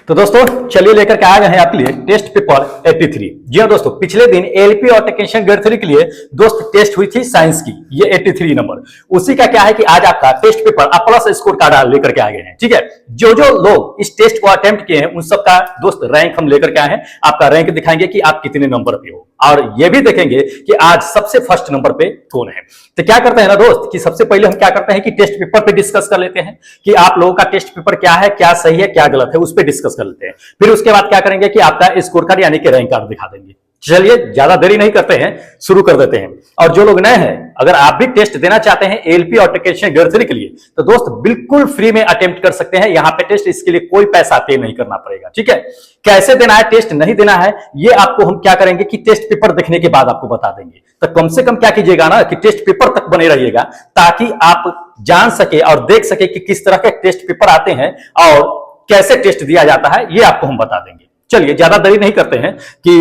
तो दोस्तों चलिए लेकर के आ गए हैं आपके लिए टेस्ट पेपर 83। जी हाँ दोस्तों, पिछले दिन एलपी और टेक्नीशियन ग्रेड 3 के लिए दोस्त टेस्ट हुई थी साइंस की, ये 83 नंबर। उसी का क्या है कि आज आपका टेस्ट पेपर आप प्लस स्कोर कार्ड लेकर के आ गए हैं। ठीक है, जो जो लोग इस टेस्ट को अटेम्प्ट किए हैं उन सबका दोस्त रैंक हम लेकर के आए हैं। आपका रैंक दिखाएंगे कि आप कितने नंबर पे हो, और ये भी देखेंगे कि आज सबसे फर्स्ट नंबर पे कौन है। तो क्या करते हैं ना दोस्त कि सबसे पहले हम क्या करते हैं कि टेस्ट पेपर पे डिस्कस कर लेते हैं कि आप लोगों का टेस्ट पेपर क्या है, क्या सही है, क्या गलत है, उस पर डिस्कस कर लेते हैं। फिर उसके बाद क्या करेंगे कि आपका स्कोर कार्ड यानी कि रैंक कार्ड दिखा देंगे। चलिए ज्यादा देरी नहीं करते हैं, शुरू कर देते हैं। और जो लोग नए हैं, अगर आप भी टेस्ट देना चाहते हैं एलपी और टेक्नीशियन ग्रेड 3 के लिए, तो दोस्त बिल्कुल फ्री में अटेम्प्ट कर सकते हैं यहाँ पे टेस्ट। इसके लिए कोई पैसा पे नहीं करना पड़ेगा। ठीक है, कैसे देना है, टेस्ट नहीं देना है, ये आपको हम क्या करेंगे कि टेस्ट पेपर देखने के बाद आपको बता देंगे। तो कम से कम क्या कीजिएगा ना कि टेस्ट पेपर तक बने रहिएगा, ताकि आप जान सके और देख सके कि किस तरह के टेस्ट पेपर आते हैं और कैसे टेस्ट दिया जाता है, ये आपको हम बता देंगे। चलिए ज्यादा देरी नहीं करते हैं कि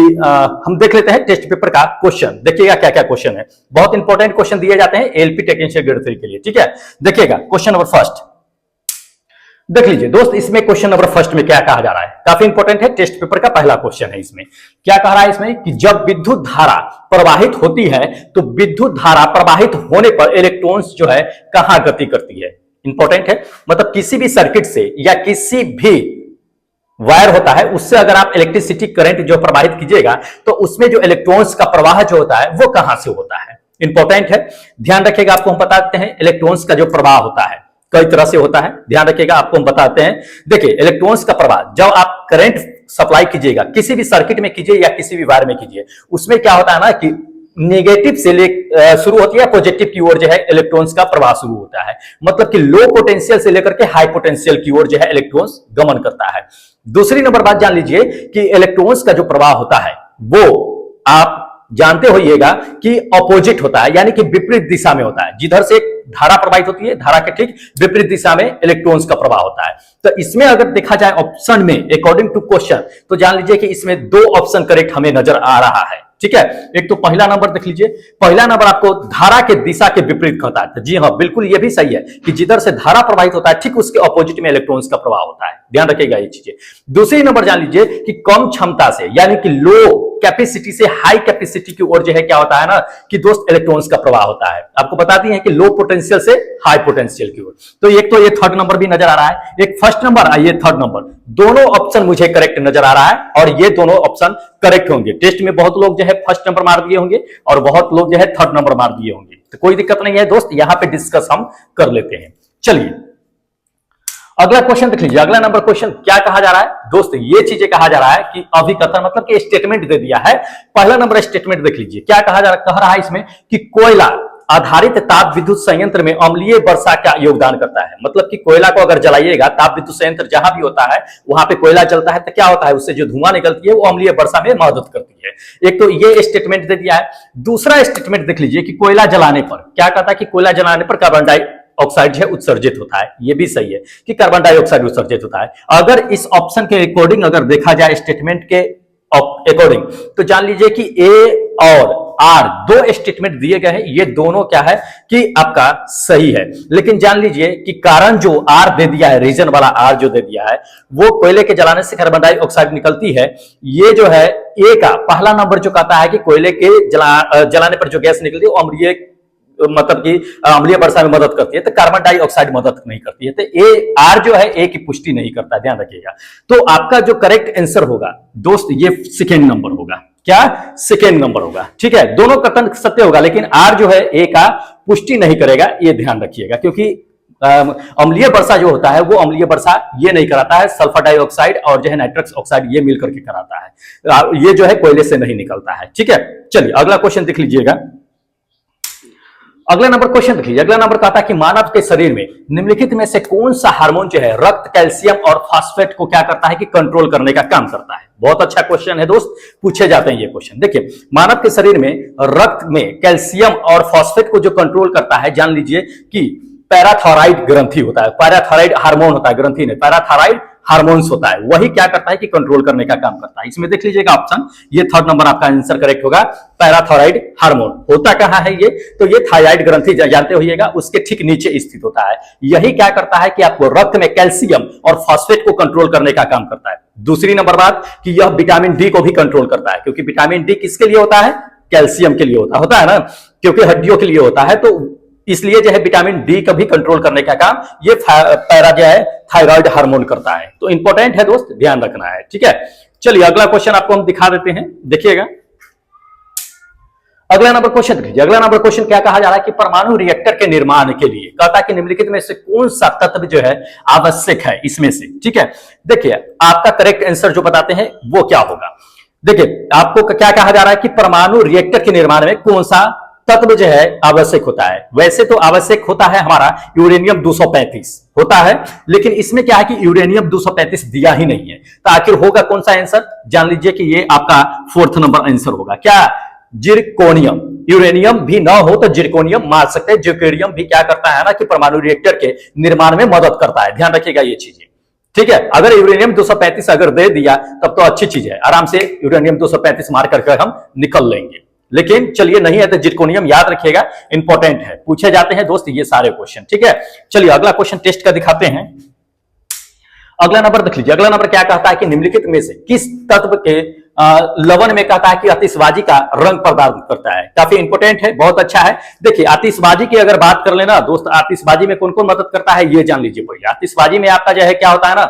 हम देख लेते हैं टेस्ट पेपर का क्वेश्चन। देखिएगा क्या क्या क्वेश्चन है, बहुत इंपॉर्टेंट क्वेश्चन दिए जाते हैं एलपी टेक्नीशियन ग्रेड 3 के लिए। ठीक है, देखिएगा क्वेश्चन नंबर फर्स्ट देख लीजिए दोस्त। इसमें क्वेश्चन नंबर फर्स्ट में क्या कहा जा रहा है, काफी इंपॉर्टेंट है, टेस्ट पेपर का पहला क्वेश्चन है। इसमें क्या कह रहा है, इसमें कि जब विद्युत धारा प्रवाहित होती है तो विद्युत धारा प्रवाहित होने पर इलेक्ट्रॉन्स जो है कहां गति करती है। इंपॉर्टेंट है, मतलब किसी भी सर्किट से या किसी भी वायर होता है उससे अगर आप इलेक्ट्रिसिटी करंट जो प्रवाहित कीजिएगा तो उसमें जो इलेक्ट्रॉन्स का प्रवाह जो होता है वो कहां से होता है। इंपॉर्टेंट है, ध्यान रखिएगा। आपको हम बताते हैं इलेक्ट्रॉन्स का जो प्रवाह होता है कई तरह से होता है, ध्यान रखिएगा। आपको हम बताते हैं, देखिए इलेक्ट्रॉन्स का प्रवाह जब आप करंट सप्लाई कीजिएगा, किसी भी सर्किट में कीजिए या किसी भी वायर में कीजिए, उसमें क्या होता है ना कि नेगेटिव से शुरू होती है, पॉजिटिव की ओर जो है इलेक्ट्रॉन्स का प्रवाह शुरू होता है। मतलब कि लो पोटेंशियल से लेकर के हाई पोटेंशियल की ओर जो है इलेक्ट्रॉन्स गमन करता है। दूसरी नंबर बात जान लीजिए कि इलेक्ट्रॉन्स का जो प्रवाह होता है वो आप जानते होइएगा कि ऑपोजिट होता है, यानी कि विपरीत दिशा में होता है। जिधर से धारा प्रवाहित होती है, धारा के ठीक विपरीत दिशा में इलेक्ट्रॉन्स का प्रवाह होता है। तो इसमें अगर देखा जाए ऑप्शन में अकॉर्डिंग टू क्वेश्चन, तो जान लीजिए कि इसमें दो ऑप्शन करेक्ट हमें नजर आ रहा है। ठीक है, एक तो पहला नंबर देख लीजिए, पहला नंबर आपको धारा के दिशा के विपरीत कहता है। जी हाँ, बिल्कुल ये भी सही है कि जिधर से धारा प्रवाहित होता है ठीक उसके ऑपोजिट में इलेक्ट्रॉन्स का प्रवाह होता है। ध्यान रखिएगा ये चीजें। दूसरी नंबर जान लीजिए कि कम क्षमता से यानी कि लो कैपेसिटी से हाई कैपेसिटी की ओर जो है क्या होता है ना कि दोस्त इलेक्ट्रॉन्स का प्रवाह होता है। आपको बताती है कि लो पोटेंशियल से हाई पोटेंशियल की ओर। तो एक तो ये थर्ड नंबर भी नजर आ रहा है, एक फर्स्ट नंबर और ये थर्ड नंबर, दोनों ऑप्शन मुझे करेक्ट नजर आ रहा है और ये दोनों ऑप्शन करेक्ट होंगे। टेस्ट में बहुत लोग जो है फर्स्ट नंबर मार दिए होंगे और बहुत लोग जो है थर्ड नंबर मार दिए होंगे। तो कोई दिक्कत नहीं है दोस्त, यहां पे डिस्कस हम कर लेते हैं। चलिए अगला क्वेश्चन देख लीजिए। अगला नंबर क्वेश्चन क्या कहा जा रहा है दोस्त, ये चीजें कहा जा रहा है कि अभिकथन मतलब कि स्टेटमेंट दे दिया है। पहला नंबर स्टेटमेंट देख लीजिए, क्या कहा जा रहा, कह रहा है इसमें कि कोयला आधारित ताप विद्युत संयंत्र में अम्लीय वर्षा का योगदान करता है। मतलब कि कोयला को अगर जलाइएगा, ताप विद्युत संयंत्र जहां भी होता है वहां पे कोयला जलता है तो क्या होता है, उससे जो धुआं निकलती है वो अम्लीय वर्षा में मदद करती है। एक तो ये स्टेटमेंट दे दिया है। दूसरा स्टेटमेंट देख लीजिए कि कोयला जलाने पर क्या कहता है कि कोयला जलाने पर कार्बन डाइऑक्साइड है उत्सर्जित होता है। ये भी सही है कि कार्बन डाइऑक्साइड उत्सर्जित होता है। अगर इस ऑप्शन के अकॉर्डिंग अगर देखा जाए स्टेटमेंट के अकॉर्डिंग, तो जान लीजिए कि ए और आर दो स्टेटमेंट दिए गए हैं, ये दोनों क्या है कि आपका सही है। लेकिन जान लीजिए कि कारण जो आर दे दिया है, रीजन वाला आर जो दे दिया है, वो कोयले के जलाने से कार्बन डाइऑक्साइड निकलती है। ये जो है ए का पहला नंबर जो कहता है कि कोयले के जलाने पर जो गैस निकलती है वो अम्लीय मतलब कि अम्लीय वर्षा में मदद करती है, तो कार्बन डाइऑक्साइड मदद नहीं करती है। तो ए आर जो है ए की पुष्टि नहीं करता, ध्यान रखिएगा। तो आपका जो करेक्ट आंसर होगा दोस्त ये सेकेंड नंबर होगा। क्या, सेकेंड नंबर होगा। ठीक है, दोनों कथन सत्य होगा लेकिन आर जो है ए का पुष्टि नहीं करेगा, ये ध्यान रखिएगा। क्योंकि अम्लीय वर्षा जो होता है वो अम्लीय वर्षा ये नहीं कराता है, सल्फर डाइऑक्साइड और जो है नाइट्रस ऑक्साइड ये मिलकर के कराता है, ये जो है कोयले से नहीं निकलता है। ठीक है, चलिए अगला क्वेश्चन देख लीजिएगा। अगला नंबर क्वेश्चन देखिए। अगला नंबर कहता है कि मानव के शरीर में निम्नलिखित में से कौन सा हार्मोन जो है रक्त, कैल्शियम और फास्फेट को क्या करता है कि कंट्रोल करने का काम करता है। बहुत अच्छा क्वेश्चन है दोस्त, पूछे जाते हैं ये क्वेश्चन। देखिए मानव के शरीर में रक्त में कैल्शियम और फास्फेट को जो कंट्रोल करता है, जान लीजिए कि पैराथायराइड ग्रंथि होता है। पैराथायराइड हार्मोन होता है, ग्रंथि नहीं, पैराथायराइड हार्मोन्स होता है, वही क्या करता है कि कंट्रोल करने का काम करता है। इसमें देख लीजिएगा ऑप्शन, ये थर्ड नंबर आपका आंसर करेक्ट होगा। पैराथायराइड हार्मोन होता कहां है ये, तो ये थायराइड ग्रंथि जानते होइएगा उसके ठीक नीचे स्थित होता है। यही क्या करता है कि आपको रक्त में कैल्शियम और फास्फेट को कंट्रोल करने का काम करता है। दूसरी नंबर बात कि यह विटामिन डी को भी कंट्रोल करता है, क्योंकि विटामिन डी किसके लिए होता है? कैल्शियम के लिए होता है ना, क्योंकि हड्डियों के लिए होता है। तो इसलिए जो है विटामिन डी का भी कंट्रोल करने का काम ये पैरा जो है थायराइड हार्मोन करता है। तो इंपॉर्टेंट है दोस्त, ध्यान रखना है, ठीक है। चलिए अगला क्वेश्चन आपको हम दिखा देते हैं, देखिएगा। अगला नंबर क्वेश्चन देखिए। अगला नंबर क्वेश्चन क्या कहा जा रहा है कि परमाणु रिएक्टर के निर्माण के लिए कहता है कि निम्नलिखित में से कौन सा तत्व जो है आवश्यक है इसमें से, ठीक है। देखिए आपका करेक्ट आंसर जो बताते हैं वो क्या होगा। देखिए आपको क्या कहा जा रहा है कि परमाणु रिएक्टर के निर्माण में कौन सा तत्व जो है आवश्यक होता है। वैसे तो आवश्यक होता है हमारा यूरेनियम 235 होता है, लेकिन इसमें क्या है कि यूरेनियम 235 दिया ही नहीं है। तो आखिर होगा कौन सा आंसर? जान लीजिए कि ये आपका 4th नंबर आंसर होगा। क्या? जिरकोनियम। यूरेनियम भी ना हो तो जिरकोनियम मार सकते हैं। जिरकोनियम भी क्या करता है ना कि परमाणु रिएक्टर के निर्माण में मदद करता है। ध्यान रखिएगा ये चीजें, ठीक है। अगर यूरेनियम 235 अगर दे दिया तब तो अच्छी चीज है, आराम से यूरेनियम 235 मार करके हम निकल लेंगे। लेकिन चलिए नहीं है तो जिरकोनियम याद रखिएगा, इंपॉर्टेंट है, पूछे जाते हैं दोस्त ये सारे क्वेश्चन, ठीक है। चलिए अगला क्वेश्चन टेस्ट का दिखाते हैं। अगला नंबर देख लीजिए। अगला नंबर क्या कहता है कि निम्नलिखित में से किस तत्व के लवण में कहता है कि आतिशबाजी का रंग प्रदान करता है। काफी इंपॉर्टेंट है, बहुत अच्छा है। देखिए आतिशबाजी की अगर बात कर लेना दोस्त, आतिशबाजी में कौन कौन मदद करता है ये जान लीजिए पहले। आतिशबाजी में आपका जो है क्या होता है ना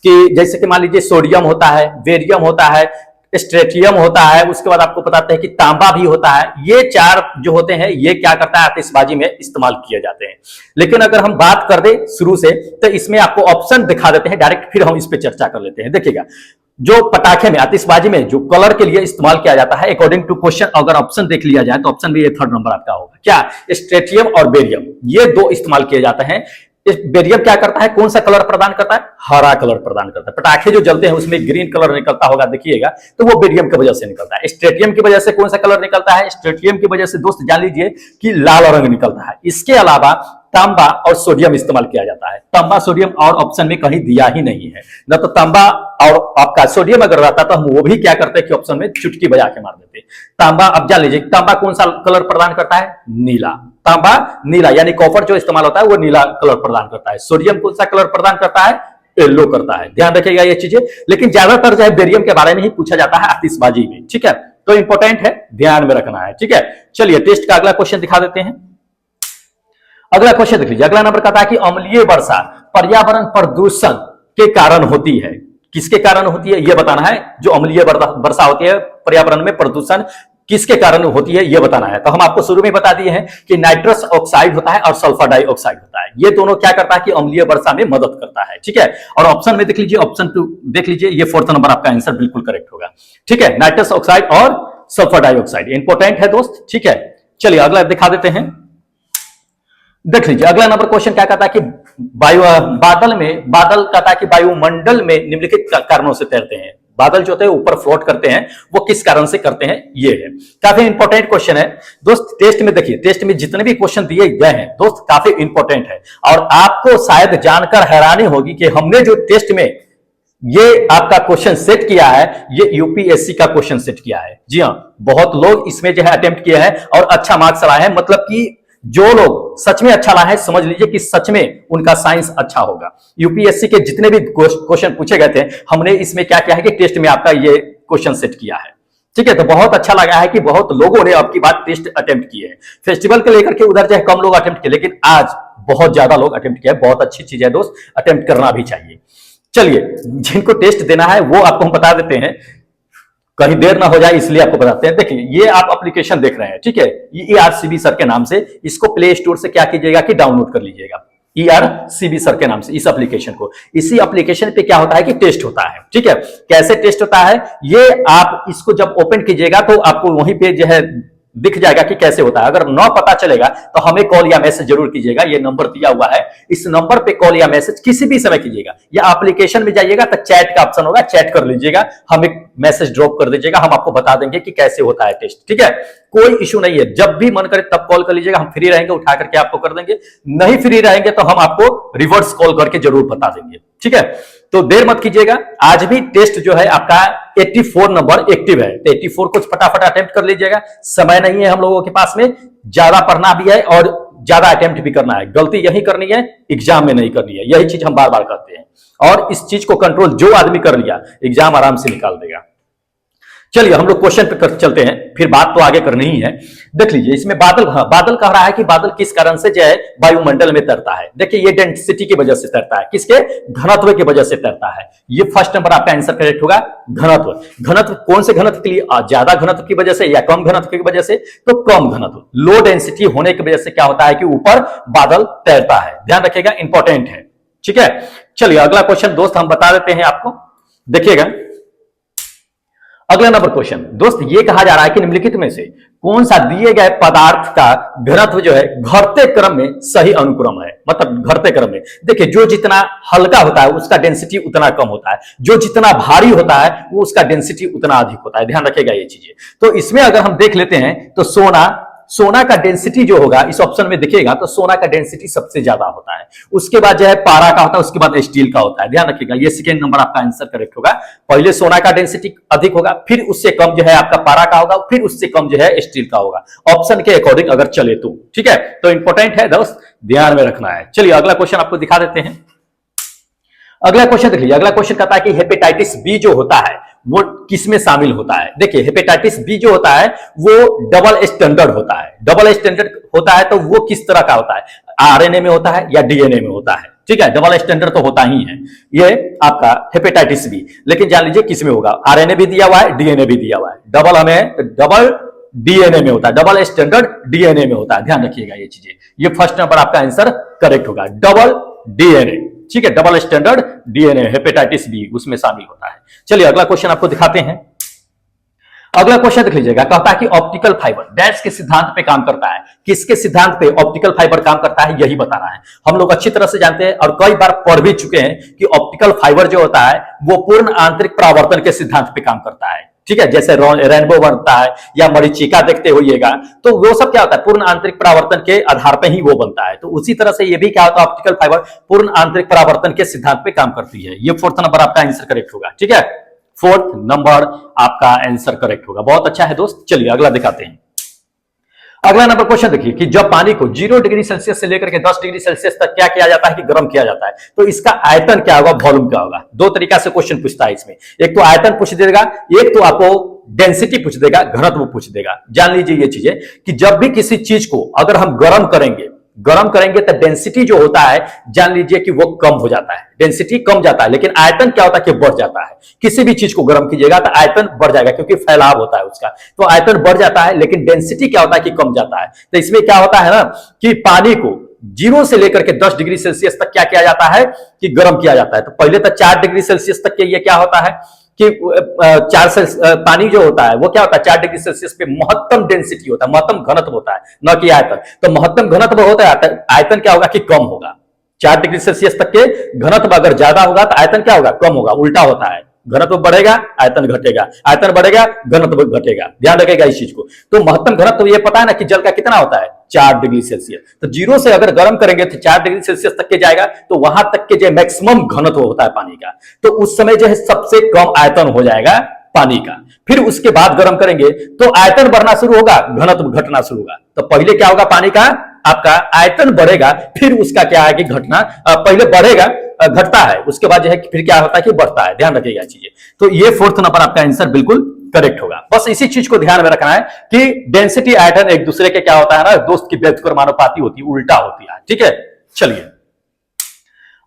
कि जैसे कि मान लीजिए सोडियम होता है, बेरियम होता है, स्ट्रेटियम होता है, उसके बाद आपको बताते हैं कि तांबा भी होता है। ये चार जो होते हैं ये क्या करता है आतिशबाजी में इस्तेमाल किए जाते हैं। लेकिन अगर हम बात कर दे शुरू से तो इसमें आपको ऑप्शन दिखा देते हैं डायरेक्ट, फिर हम इस पे चर्चा कर लेते हैं। देखिएगा जो पटाखे में आतिशबाजी में जो कलर के लिए इस्तेमाल किया जाता है अकॉर्डिंग टू क्वेश्चन, अगर ऑप्शन देख लिया जाए तो ऑप्शन में ये 3rd नंबर आपका होगा। क्या? स्ट्रेटियम और बेरियम, ये दो इस्तेमाल किए जाते हैं। बेरियम क्या करता है, कौन सा कलर प्रदान करता है? हरा कलर प्रदान करता है। पटाखे जो जलते हैं उसमें ग्रीन कलर निकलता होगा, देखिएगा, तो वो बेरियम की वजह से निकलता है। स्ट्रेटियम की वजह से कौन सा कलर निकलता है? स्ट्रेटियम की वजह से दोस्त जान लीजिए कि लाल रंग निकलता है। इसके अलावा तांबा और सोडियम इस्तेमाल किया जाता है। तांबा सोडियम और ऑप्शन में कहीं दिया ही नहीं है, न तो तांबा और आपका सोडियम अगर रहता तो हम वो भी क्या करते कि ऑप्शन में चुटकी बजा के मार देते। तांबा, अब जान लीजिए तांबा कौन सा कलर प्रदान करता है? नीला। तांबा नीला, यानी कॉपर जो इस्तेमाल होता है वो नीला कलर प्रदान करता है। सोडियम कौन सा कलर प्रदान करता है? येलो करता है। ध्यान रखिएगा ये चीजें। लेकिन ज्यादातर जो है बेरियम के बारे में ही पूछा जाता है आतिशबाजी में, ठीक है। तो इंपॉर्टेंट है, ध्यान में रखना है, ठीक है। चलिए टेस्ट का अगला क्वेश्चन दिखा देते हैं। अगला क्वेश्चन देख लीजिए। अगला नंबर कहता है कि अम्लीय वर्षा पर्यावरण प्रदूषण के कारण होती है। किसके कारण होती है ये बताना है। जो अम्लीय वर्षा होती है पर्यावरण में प्रदूषण किसके कारण होती है ये बताना है। तो हम आपको शुरू में बता दिए हैं कि नाइट्रस ऑक्साइड होता है और सल्फर डाइऑक्साइड होता है। ये दोनों क्या करता है कि अम्लीय वर्षा में मदद करता है, ठीक है। और ऑप्शन में देख लीजिए, ऑप्शन 2 देख लीजिए, ये 4th नंबर आपका आंसर बिल्कुल करेक्ट होगा, ठीक है। नाइट्रस ऑक्साइड और सल्फर डाइऑक्साइड इंपॉर्टेंट है दोस्त, ठीक है। चलिए अगला दिखा देते हैं, देख लीजिए। अगला नंबर क्वेश्चन क्या कहता है कि बादल कहता है कि वायुमंडल में निम्नलिखित कारणों से तैरते हैं। बादल जो होते हैं ऊपर फ्लोट करते हैं, वो किस कारण से करते हैं ये है। काफी इंपॉर्टेंट क्वेश्चन है दोस्त। टेस्ट में देखिए, टेस्ट में जितने भी क्वेश्चन दिए गए हैं दोस्त काफी इंपॉर्टेंट है। और आपको शायद जानकर हैरानी होगी कि हमने जो टेस्ट में ये आपका क्वेश्चन सेट किया है ये यूपीएससी का क्वेश्चन सेट किया है। जी हाँ, बहुत लोग इसमें जो है अटेम्प्ट किए हैं और अच्छा मार्क्स लाए हैं। मतलब कि जो लोग सच में अच्छा लाए हैं समझ लीजिए कि सच में उनका साइंस अच्छा होगा। यूपीएससी के जितने भी क्वेश्चन पूछे गए थे हमने इसमें क्या किया है कि टेस्ट में आपका ये क्वेश्चन सेट किया है, ठीक है। तो बहुत अच्छा लगा है कि बहुत लोगों ने आपकी बात टेस्ट अटेम्प्ट किए हैं। फेस्टिवल के लेकर के उधर जो है कम लोग अटेम्प्ट किए, लेकिन आज बहुत ज्यादा लोग अटेम्प्ट किया है। बहुत अच्छी चीज है दोस्त, अटेम्प्ट करना भी चाहिए। चलिए जिनको टेस्ट देना है वो आपको हम बता देते हैं, कहीं देर ना हो जाए इसलिए आपको बताते हैं। देखिए ये आप एप्लीकेशन देख रहे हैं, ठीक है, ये ERCB सर के नाम से। इसको प्ले स्टोर से क्या कीजिएगा कि डाउनलोड कर लीजिएगा, ERCB सर के नाम से इस एप्लीकेशन को। इसी एप्लीकेशन पे क्या होता है कि टेस्ट होता है, ठीक है। कैसे टेस्ट होता है ये आप इसको जब ओपन कीजिएगा तो आपको वहीं पे जो है दिख जाएगा कि कैसे होता है। अगर न पता चलेगा तो हमें कॉल या मैसेज जरूर कीजिएगा। ये नंबर दिया हुआ है, इस नंबर पे कॉल या मैसेज किसी भी समय कीजिएगा। या एप्लीकेशन में जाइएगा तो चैट का ऑप्शन होगा, चैट कर लीजिएगा, हमें मैसेज ड्रॉप कर दीजिएगा, हम आपको बता देंगे कि कैसे होता है टेस्ट, ठीक है। कोई इशू नहीं है, जब भी मन करे तब कॉल कर लीजिएगा, हम फ्री रहेंगे उठा करके आपको कर देंगे। नहीं फ्री रहेंगे तो हम आपको रिवर्स कॉल करके जरूर बता देंगे, ठीक है। तो देर मत कीजिएगा। आज भी टेस्ट जो है आपका 84 नंबर एक्टिव है, तो 84 को फटाफट अटेम्प्ट कर लीजिएगा। समय नहीं है हम लोगों के पास में, ज्यादा पढ़ना भी है और ज्यादा अटेम्प्ट भी करना है। गलती यही करनी है, एग्जाम में नहीं करनी है। यही चीज हम बार बार करते हैं, और इस चीज को कंट्रोल जो आदमी कर लिया, एग्जाम आराम से निकाल देगा। चलिए हम लोग क्वेश्चन पे चलते हैं, फिर बात तो आगे करनी ही है। देख लीजिए इसमें बादल, बादल कह रहा है कि बादल किस कारण से जो है वायुमंडल में तैरता है। देखिए ये डेंसिटी की वजह से तैरता है, किसके, घनत्व की वजह से तैरता है। ये फर्स्ट नंबर आपका आंसर करेक्ट होगा, घनत्व। घनत्व कौन से घनत्व के लिए, ज्यादा घनत्व की वजह से या कम घनत्व की वजह से, तो कम घनत्व, लो डेंसिटी होने की वजह से क्या होता है कि ऊपर बादल तैरता है। ध्यान रखिएगा, इंपॉर्टेंट है, ठीक है। चलिए अगला क्वेश्चन दोस्त हम बता देते हैं आपको, देखिएगा अगला नंबर क्वेश्चन दोस्त, ये कहा जा रहा है कि निम्नलिखित में से कौन सा दिए गए पदार्थ का घनत्व जो है घटते क्रम में सही अनुक्रम है। मतलब घटते क्रम में, देखिए जो जितना हल्का होता है उसका डेंसिटी उतना कम होता है, जो जितना भारी होता है वो उसका डेंसिटी उतना अधिक होता है। ध्यान रखिएगा ये चीजें। तो इसमें अगर हम देख लेते हैं तो सोना का डेंसिटी जो होगा इस ऑप्शन में दिखेगा तो सोना का डेंसिटी सबसे ज्यादा होता है, उसके बाद जो है पारा का होता है, उसके बाद स्टील का होता है। ध्यान रखिएगा, ये सेकेंड नंबर आपका आंसर करेक्ट होगा। पहले सोना का डेंसिटी अधिक होगा, फिर उससे कम जो है आपका पारा का होगा, फिर उससे कम जो है स्टील का होगा, ऑप्शन के अकॉर्डिंग अगर चले तो, ठीक है। तो इंपॉर्टेंट है दोस्त, ध्यान में रखना है। चलिए अगला क्वेश्चन आपको दिखा देते हैं। अगला क्वेश्चन देख लीजिए, अगला क्वेश्चन कहता है कि हेपेटाइटिस बी जो होता है वो किसमें शामिल होता है। देखिए हेपेटाइटिस बी जो होता है वो डबल स्टैंडर्ड होता है। डबल स्टैंडर्ड होता है तो वो किस तरह का होता है, आरएनए में होता है या डीएनए में होता है, ठीक है। डबल स्टैंडर्ड तो होता ही है ये आपका हेपेटाइटिस बी, लेकिन जान लीजिए किस में होगा, आरएनए भी दिया हुआ है, डीएनए भी दिया हुआ है। डबल डीएनए में होता है, डबल स्टैंडर्ड डीएनए में होता है। ध्यान रखिएगा ये चीजें, ये फर्स्ट नंबर आपका आंसर करेक्ट होगा, डबल डीएनए, ठीक है। Double standard DNA hepatitis B उसमें शामिल होता है। चलिए अगला क्वेश्चन आपको दिखाते हैं। अगला क्वेश्चन देख लीजिएगा, कहता है कि ऑप्टिकल फाइबर डैश के सिद्धांत पे काम करता है। किसके सिद्धांत पे ऑप्टिकल फाइबर काम करता है यही बताना है। हम लोग अच्छी तरह से जानते हैं और कई बार पढ़ भी चुके हैं कि ऑप्टिकल फाइबर जो होता है वो पूर्ण आंतरिक परावर्तन के सिद्धांत पे काम करता है, ठीक है। जैसे रेनबो बनता है या मरीचिका देखते होइएगा, तो वो सब क्या होता है, पूर्ण आंतरिक परावर्तन के आधार पे ही वो बनता है। तो उसी तरह से ये भी क्या होता है, ऑप्टिकल फाइबर पूर्ण आंतरिक परावर्तन के सिद्धांत पे काम करती है। ये फोर्थ नंबर आपका आंसर करेक्ट होगा, ठीक है। फोर्थ नंबर आपका आंसर करेक्ट होगा, बहुत अच्छा है दोस्त। चलिए अगला दिखाते हैं। अगला नंबर क्वेश्चन देखिए कि जब पानी को 0 डिग्री सेल्सियस से लेकर के 10 डिग्री सेल्सियस तक क्या किया जाता है कि गर्म किया जाता है, तो इसका आयतन क्या होगा, वॉल्यूम क्या होगा। दो तरीका से क्वेश्चन पूछता है इसमें, एक तो आयतन पूछ देगा, एक तो आपको डेंसिटी पूछ देगा, घनत्व पूछ देगा। जान लीजिए ये चीजें कि जब भी किसी चीज को अगर हम गर्म करेंगे तो डेंसिटी जो होता है जान लीजिए कि वो कम हो जाता है, डेंसिटी कम जाता है, लेकिन आयतन क्या होता है कि बढ़ जाता है। किसी भी चीज को गर्म कीजिएगा तो आयतन बढ़ जाएगा क्योंकि फैलाव होता है उसका, तो आयतन बढ़ जाता है, लेकिन डेंसिटी क्या होता है कि कम जाता है। तो इसमें क्या होता है ना कि पानी को 0 से लेकर के 10 डिग्री सेल्सियस तक क्या किया जाता है कि गर्म किया जाता है। तो पहले तो 4 डिग्री सेल्सियस तक के ये क्या होता है कि पानी जो होता है वो क्या होता है 4 डिग्री सेल्सियस पे महत्तम डेंसिटी होता है, महत्तम घनत्व होता है, न कि आयतन। तो महत्तम घनत्व होता है, आयतन क्या होगा कि कम होगा। 4 डिग्री सेल्सियस तक के घनत्व अगर ज्यादा होगा तो आयतन क्या होगा, कम होगा, उल्टा होता है। घनत्व बढ़ेगा आयतन घटेगा, आयतन बढ़ेगा घनत्व घटेगा। ध्यान रखेगा इस चीज को। तो महत्तम घनत्व ये पता है ना कि जल का कितना होता है 4 डिग्री सेल्सियस। तो 0 से अगर गर्म करेंगे तो 4 डिग्री सेल्सियस तक के जाएगा, तो वहां तक के जो मैक्सिमम घनत्व होता है पानी का, तो उस समय जो है सबसे कम आयतन हो जाएगा पानी का। फिर उसके बाद गर्म करेंगे तो आयतन बढ़ना शुरू होगा, घनत्व घटना शुरू होगा। तो पहले क्या होगा, पानी का आपका आयतन बढ़ेगा, फिर उसका क्या है कि घटना, पहले बढ़ेगा घटता है, उसके बाद जो है फिर क्या होता है कि बढ़ता है। ध्यान रखिएगा चीजें। तो ये फोर्थ नंबर आपका आंसर बिल्कुल करेक्ट होगा। बस इसी चीज को ध्यान में रखना है कि डेंसिटी आयतन एक दूसरे के क्या होता है ना दोस्त की व्युत्क्रमानुपाती होती है, उल्टा होती है, ठीक है। चलिए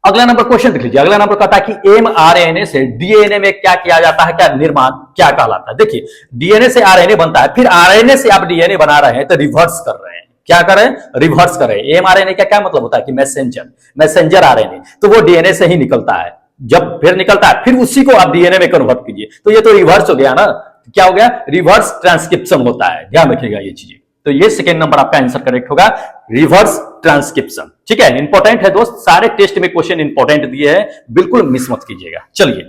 अगला नंबर क्वेश्चन देख लीजिए। अगला नंबर कहता है कि एमआरएनए से डीएनए में क्या किया जाता है, क्या निर्माण क्या कहलाता है। देखिए डीएनए से आरएनए बनता है, फिर आरएनए से आप डीएनए बना रहे हैं तो रिवर्स कर रहे हैं। क्या करें, रिवर्स करें। एमआरएनए का क्या मतलब होता है कि मैसेंजर आरएनए, तो वो डीएनए से ही निकलता है। जब फिर निकलता है फिर उसी को आप डीएनए में कन्वर्ट कीजिए, तो ये तो रिवर्स हो गया ना। क्या हो गया, रिवर्स ट्रांसक्रिप्शन होता है। ध्यान रखिएगा ये चीजें। तो ये सेकेंड नंबर आपका आंसर करेक्ट होगा, रिवर्स ट्रांसक्रिप्शन, ठीक है। इंपॉर्टेंट है दोस्त, सारे टेस्ट में क्वेश्चन इंपॉर्टेंट दिए हैं, बिल्कुल मिस मत कीजिएगा। चलिए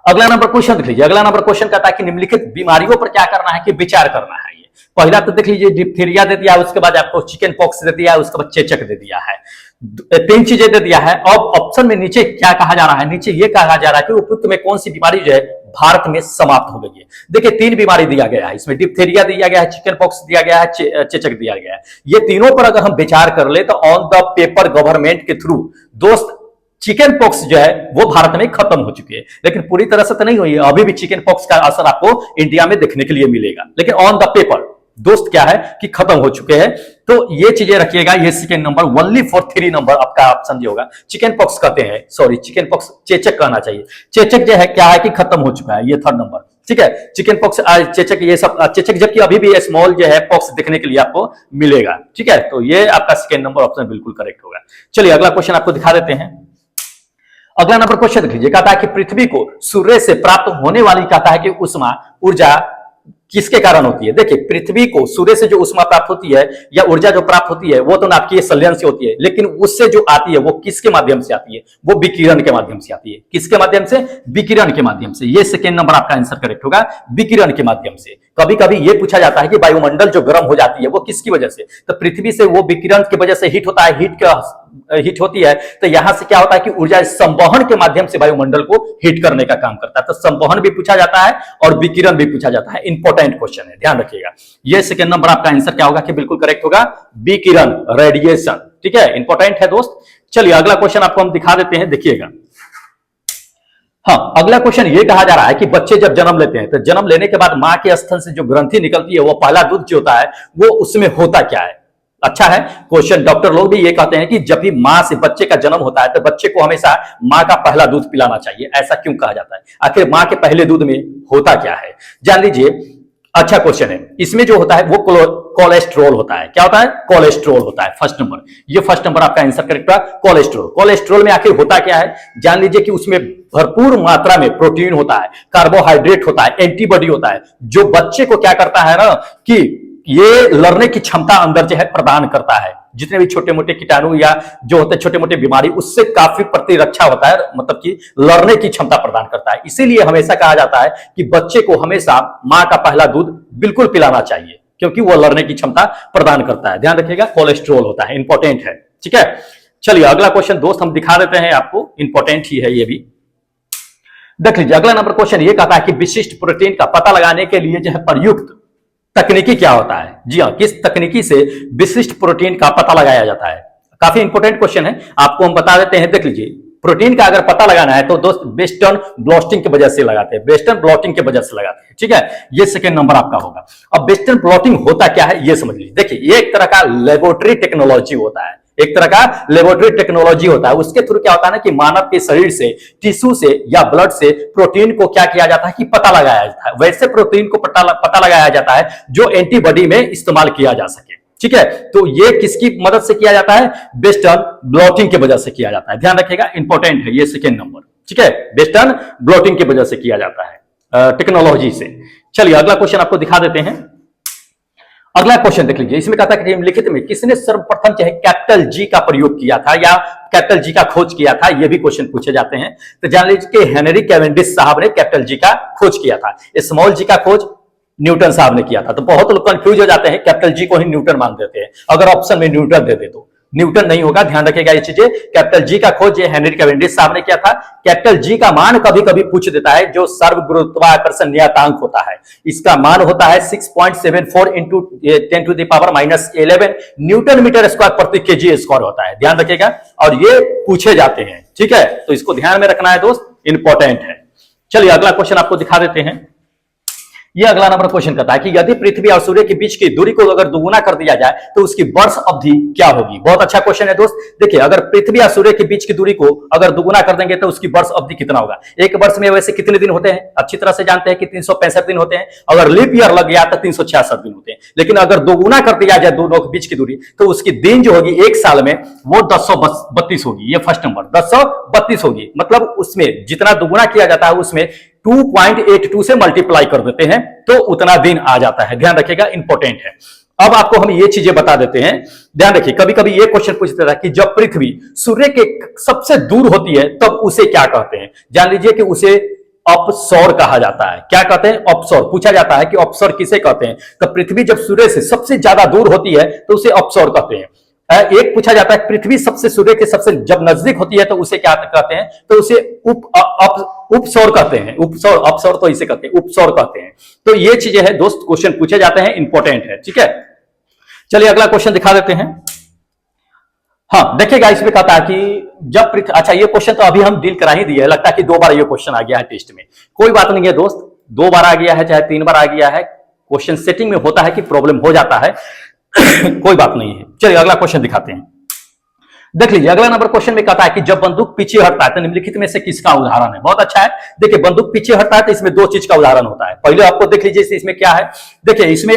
अगला नंबर क्वेश्चन देख लीजिए। अगला नंबर क्वेश्चन कहता है कि निम्नलिखित बीमारियों पर क्या करना है कि विचार करना है। ये पहला तो देख लीजिए डिप्थीरिया दे दिया, उसके बाद आपको चिकन पॉक्स दे दिया, उसके बाद चेचक दे दिया है, 3 चीजें दे दिया है। अब ऑप्शन में नीचे क्या कहा जा रहा है, नीचे ये कहा जा रहा है कि उपयुक्त में कौन सी बीमारी जो है भारत में समाप्त हो गई है। देखिए 3 बीमारी दिया गया है इसमें, डिप्थीरिया दिया गया है, चिकन पॉक्स दिया गया है, चेचक दिया गया है। ये तीनों पर अगर हम विचार कर ले तो ऑन द पेपर गवर्नमेंट के थ्रू दोस्त चिकन पॉक्स जो है वो भारत में खत्म हो चुकी है, लेकिन पूरी तरह से तो नहीं हुई है। अभी भी चिकन पॉक्स का असर आपको इंडिया में देखने के लिए मिलेगा, लेकिन ऑन द पेपर दोस्त क्या है कि खत्म हो चुके हैं। तो ये चीजें रखिएगा। ये second number only for 3 number आपका आप समझिएगा। चिकन पॉक्स कहते हैं, सॉरी चिकन पॉक्स चेचक कहना चाहिए। चेचक जो है क्या है कि खत्म हो चुका है, ये 3rd नंबर। ठीक है, चिकन पॉक्स चेचक ये सब चेचक, जबकि अभी भी स्मॉल जो है पॉक्स देखने के लिए आपको मिलेगा। ठीक है, तो ये आपका सेकेंड नंबर ऑप्शन बिल्कुल करेक्ट होगा। चलिए अगला क्वेश्चन आपको दिखा देते हैं। अगला नंबर क्वेश्चन देख लीजिए। कहता है कि पृथ्वी को सूर्य से प्राप्त होने वाली कहता है कि उष्मा ऊर्जा किसके कारण होती है। देखिए पृथ्वी को सूर्य से जो ऊष्मा प्राप्त होती है या ऊर्जा जो प्राप्त होती है वो तो नाभिकीय संलयन से होती है, लेकिन उससे जो आती है वो किसके माध्यम से आती है, वो विकिरण के माध्यम से आती है। किसके माध्यम से? विकिरण के माध्यम से। ये सेकेंड नंबर आपका आंसर करेक्ट होगा, विकिरण के माध्यम से। कभी कभी ये पूछा जाता है कि वायुमंडल जो गर्म हो जाती है वो किसकी वजह से, तो पृथ्वी से वो विकिरण की वजह से हीट होता है, हीट होती है, तो यहां से क्या होता है कि ऊर्जा संवहन के माध्यम से वायुमंडल को हीट करने का काम करता है। तो संवहन भी पूछा जाता है और विकिरण भी पूछा जाता है। इंपॉर्टेंट क्वेश्चन है, ध्यान रखिएगा। ये सेकंड नंबर आपका आंसर क्या होगा कि बिल्कुल करेक्ट होगा, विकिरण, रेडिएशन। ठीक है, इंपॉर्टेंट है दोस्त। चलिए अगला क्वेश्चन आपको हम दिखा देते हैं, देखिएगा। हाँ, अगला क्वेश्चन ये कहा जा रहा है कि बच्चे जब जन्म लेते हैं तो जन्म लेने के बाद मां के स्तन से जो ग्रंथि निकलती है वो पहला दूध जो होता है वो उसमें होता क्या है। अच्छा है क्वेश्चन। डॉक्टर लोग भी ये कहते हैं कि जब भी मां से बच्चे का जन्म होता है तो बच्चे को हमेशा मां का पहला दूध पिलाना चाहिए। ऐसा क्यों कहा जाता है? आखिर मां के पहले दूध में होता क्या है, जान लीजिए। अच्छा क्वेश्चन है। इसमें जो होता है वो कोलेस्ट्रॉल होता है। क्या होता है? कोलेस्ट्रॉल होता है। फर्स्ट नंबर, ये फर्स्ट नंबर आपका आंसर करेक्ट है, कोलेस्ट्रॉल। कोलेस्ट्रॉल में आखिर होता क्या है? जान लीजिए कि उसमें भरपूर मात्रा में प्रोटीन होता है, कार्बोहाइड्रेट होता है, एंटीबॉडी होता है, जो बच्चे को क्या करता है ना कि ये लड़ने की क्षमता अंदर जो है प्रदान करता है। जितने भी छोटे मोटे कीटाणु या जो होते हैं छोटे मोटे बीमारी, उससे काफी प्रतिरक्षा होता है, मतलब कि लड़ने की क्षमता प्रदान करता है। इसीलिए हमेशा कहा जाता है कि बच्चे को हमेशा मां का पहला दूध बिल्कुल पिलाना चाहिए, क्योंकि वो लड़ने की क्षमता प्रदान करता है। ध्यान रखिएगा, कोलेस्ट्रॉल होता है, इंपॉर्टेंट है। ठीक है, चलिए अगला क्वेश्चन दोस्त हम दिखा देते हैं आपको, इंपॉर्टेंट ही है ये भी। देख लीजिए अगला नंबर क्वेश्चन ये कहता है कि विशिष्ट प्रोटीन का पता लगाने के लिए जो है प्रयुक्त तकनीकी क्या होता है। जी हाँ, किस तकनीकी से विशिष्ट प्रोटीन का पता लगाया जाता है। काफी इंपॉर्टेंट क्वेश्चन है, आपको हम बता देते हैं। देख लीजिए, प्रोटीन का अगर पता लगाना है तो दोस्त वेस्टर्न ब्लॉटिंग की वजह से लगाते हैं, वेस्टर्न ब्लॉटिंग की वजह से लगाते हैं। ठीक है, ये सेकंड नंबर आपका होगा। अब वेस्टर्न ब्लॉटिंग होता क्या है ये समझ लीजिए। देखिए ये एक तरह का लेबोरेटरी टेक्नोलॉजी होता है, एक तरह का लेबोरेटरी टेक्नोलॉजी होता है। उसके थ्रू क्या होता है ना कि मानव के शरीर से, टिश्यू से या ब्लड से प्रोटीन को क्या किया जाता है कि पता लगाया जाता है। वैसे प्रोटीन को पता लगाया जाता है जो एंटीबॉडी में इस्तेमाल किया जा सके। ठीक है, तो ये किसकी मदद से किया जाता है? वेस्टर्न ब्लॉटिंग की वजह से किया जाता है। ध्यान रखिएगा, इंपॉर्टेंट है ये सेकेंड नंबर। ठीक है, वेस्टर्न ब्लॉटिंग की वजह से किया जाता है, टेक्नोलॉजी से। चलिए अगला क्वेश्चन आपको दिखा देते हैं। अगला क्वेश्चन देख लीजिए। इसमें कहता है कि निम्नलिखित में किसने सर्वप्रथम चाहे कैपिटल जी का प्रयोग किया था या कैपिटल जी का खोज किया था, ये भी क्वेश्चन पूछे जाते हैं। तो जान लीजिए कि हेनरी कैवेंडिश साहब ने कैपिटल जी का खोज किया था। स्मॉल जी का खोज न्यूटन साहब ने किया था। तो बहुत लोग कंफ्यूज हो जाते हैं, कैपिटल जी को ही न्यूटन मान देते हैं। अगर ऑप्शन में न्यूटन दे दे तो न्यूटन नहीं होगा, ध्यान रखिएगा ये चीजें। कैपिटल जी का खोज ये हेनरी कैवेंडिश साहब ने किया था। कैपिटल जी का मान कभी कभी पूछ देता है, जो सर्व गुरुत्वाकर्षण नियतांक होता है, इसका मान होता है 6.74 into 10 to the power -11 newton metre square प्रति केजी स्क्वायर होता है। ध्यान रखिएगा, और ये पूछे जाते हैं। ठीक है, तो इसको ध्यान में रखना है दोस्त, इंपॉर्टेंट है। चलिए अगला क्वेश्चन आपको दिखा देते हैं। ये अगला नंबर क्वेश्चन करता है कि यदि पृथ्वी और सूर्य के बीच की दूरी को अगर दुगुना कर दिया जाए तो उसकी वर्ष अवधि क्या होगी। बहुत अच्छा क्वेश्चन है दोस्त। देखिए अगर पृथ्वी और सूर्य के बीच की दूरी को अगर दुगुना कर देंगे तो उसकी वर्ष अवधि कितना होगा। एक वर्ष में वैसे कितने दिन होते हैं, अच्छी तरह से जानते हैं कि 365 दिन होते हैं। अगर लीप ईयर लग गया तो 366 दिन होते हैं। लेकिन अगर दोगुना कर दिया जाए दोनों के बीच की दूरी तो उसकी दिन जो होगी एक साल में वो 1032 होगी। ये फर्स्ट नंबर 1032 होगी। मतलब उसमें जितना दुगुना किया जाता है उसमें 2.82 से मल्टीप्लाई कर देते हैं तो उतना दिन आ जाता है। ध्यान रखिएगा, इंपॉर्टेंट है। अब आपको हम ये चीजें बता देते हैं, ध्यान रखिए। कभी कभी ये क्वेश्चन पूछते था कि जब पृथ्वी सूर्य के सबसे दूर होती है तब उसे क्या कहते हैं। जान लीजिए कि उसे अपसौर कहा जाता है। क्या कहते हैं? अपसौर। पूछा जाता है कि अपसौर किसे कहते हैं, तो पृथ्वी जब सूर्य से सबसे ज्यादा दूर होती है तो उसे अपसौर कहते हैं। एक पूछा जाता है पृथ्वी सबसे सूर्य के सबसे जब नजदीक होती है तो उसे क्या कहते हैं, तो उसे उपसौर कहते हैं। उपसौर, अपसौर तो इसे कहते हैं, उपसौर कहते हैं। तो ये चीजें है दोस्त, क्वेश्चन पूछे जाते हैं, इंपॉर्टेंट है, ठीक है। चलिए अगला क्वेश्चन दिखा देते हैं। हाँ देखिएगा, इसमें कहता है कि जब पृथ्वी, अच्छा ये क्वेश्चन तो अभी हम डील करा ही दिए, लगता है कि 2 बार ये क्वेश्चन आ गया है टेस्ट में। कोई बात नहीं है दोस्त, 2 बार आ गया है चाहे 3 बार आ गया है, क्वेश्चन सेटिंग में होता है कि प्रॉब्लम हो जाता है कोई बात नहीं है। चलिए अगला क्वेश्चन दिखाते हैं। देख लीजिए अगला नंबर क्वेश्चन में कहता है कि जब बंदूक पीछे हटता है तो निम्नलिखित में से किसका उदाहरण है। बहुत अच्छा है। देखिए बंदूक पीछे हटता है तो इसमें 2 चीज का उदाहरण होता है। पहले आपको देख लीजिए इसमें क्या है। देखिए इसमें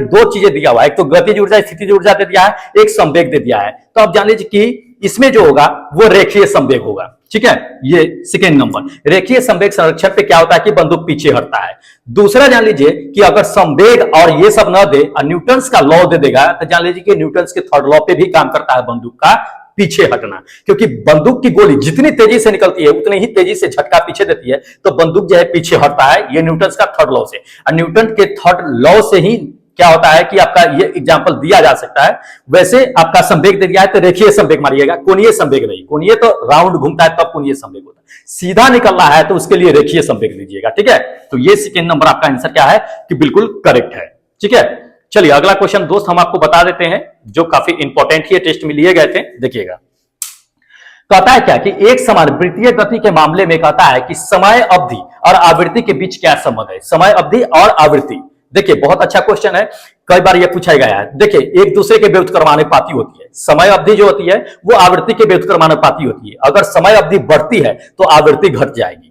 2 चीजें दिया हुआ है, एक तो गतिज ऊर्जा, स्थितिज ऊर्जा दे दिया है, एक संवेग दे दिया है। तो आप जान लीजिए कि इसमें जो होगा वो रेखीय संवेग होगा, ठीक है। ये सेकेंड नंबर, रेखीय संवेग संरक्षण पे क्या होता है कि बंदूक पीछे हटता है। दूसरा जान लीजिए कि अगर संवेग और ये सब न दे और न्यूटन्स का लॉ दे देगा तो जान लीजिए कि न्यूटन्स के थर्ड लॉ पे भी काम करता है बंदूक का पीछे हटना, क्योंकि बंदूक की गोली जितनी तेजी से निकलती है उतनी ही तेजी से झटका पीछे देती है, तो बंदूक जो है पीछे हटता है, ये न्यूटन्स का थर्ड लॉ से। और न्यूटन के थर्ड लॉ से ही क्या होता है कि आपका ये एग्जांपल दिया जा सकता है। वैसे आपका संवेग दे दिया है तो रेखीय संवेग मारिएगा, कोणीय संवेग नहीं। कोणीय तो राउंड घूमता है तब कोणीय संवेग होता है, सीधा निकल रहा है तो उसके लिए रेखीय संवेग दीजिएगा, ठीक है। तो ये सेकेंड नंबर आपका आंसर क्या है कि बिल्कुल करेक्ट है, ठीक है। चलिए अगला क्वेश्चन दोस्त हम आपको बता देते हैं, जो काफी इंपॉर्टेंट ही टेस्ट में लिए गए थे। देखिएगा कहता है क्या कि एक समान वृत्तीय गति के मामले में कहता है कि समय अवधि और आवृत्ति के बीच क्या संबंध है। समय अवधि और आवृत्ति, देखिए बहुत अच्छा क्वेश्चन है, कई बार यह पूछा गया है। देखिए एक दूसरे के व्युत्क्रमानुपाती होती है। समय अवधि जो होती है वो आवृत्ति के व्युत्क्रमानुपाती होती है। अगर समय अवधि बढ़ती है तो आवृत्ति घट जाएगी,